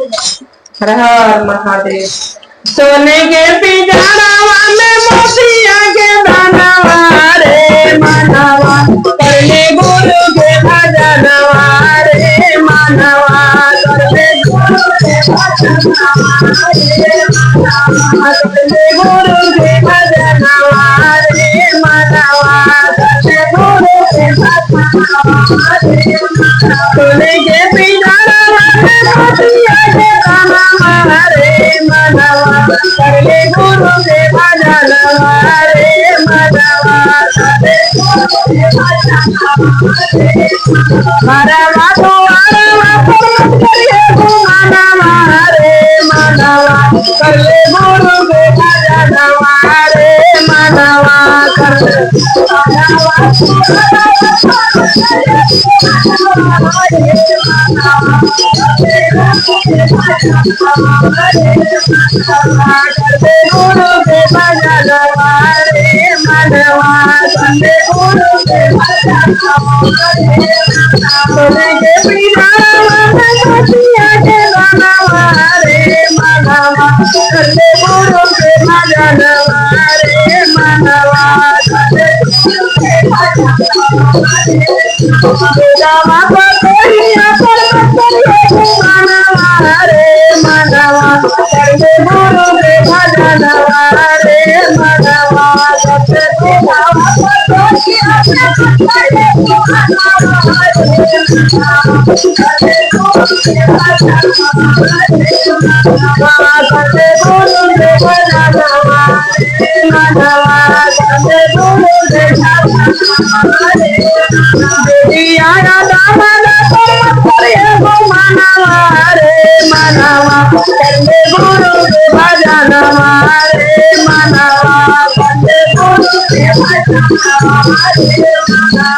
हर हर महादेव। सोने के पिंजरवा में मोतिया के दानवा रे मानवा, करले गुरु के भजनवा रे मानवा, करले गुरु के भजनवा रे मानवा, करले गुरु के भजनवा रे मानवा, करले गुरु के भजनवा रे मानवा। सोने के पिंजरवा में मोतिया के दानवा रे मानवा, करले गुरु के भजनवा रे मानवा, करले गुरु के भजनवा रे मानवा। द्वारवा पर करिए घुमानवा रे मानवा, करले गुरु के भजनवा रे मानवा, करले गुरु के भजनवा रे मानवा, करले गुरु के भजनवा रे। सोने के पिंजरवा में मोतिया के दानवा रे मानवा, करले गुरु के भजनवा रे मानवा, करले गुरु के भजनवा रे। जावा पतोहिया पर करिए घुमानवा रे मानवा, करले गुरु के भजनवा रे मानवा, करले जावा पतोहिया पर करिए घुमानवा रे मानवा, करले गुरु के भजनवा रे मानवा, करले गुरु के भजनवा रे मानवा, करले गुरु के भजनवा रे। बेटिया दामन पर करिए घुमानवा रे मानवा, करले गुरु के भजनवा रे मानवा, करले गुरु के भजनवा रे।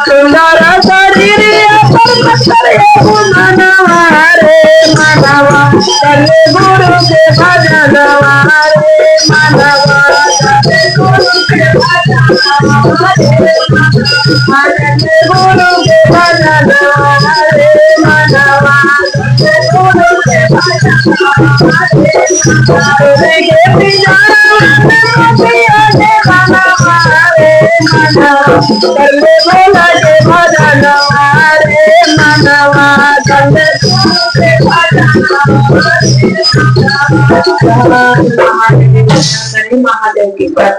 सुंदर शरीरिया पर करिए घुमानवा रे मानवा, करले गुरु के भजनवा रे मानवा, करले गुरु के भजनवा रे मानवा, करले गुरु के भजनवा रे मानवा, करले गुरु के भजनवा रे। सोने के पिंजरवा में मोतिया के दानवा रे मानवा, करले भोला के भजनवा रे मानवा, करले गुरु के भजनवा रे मानवा। हर महादेव की बात।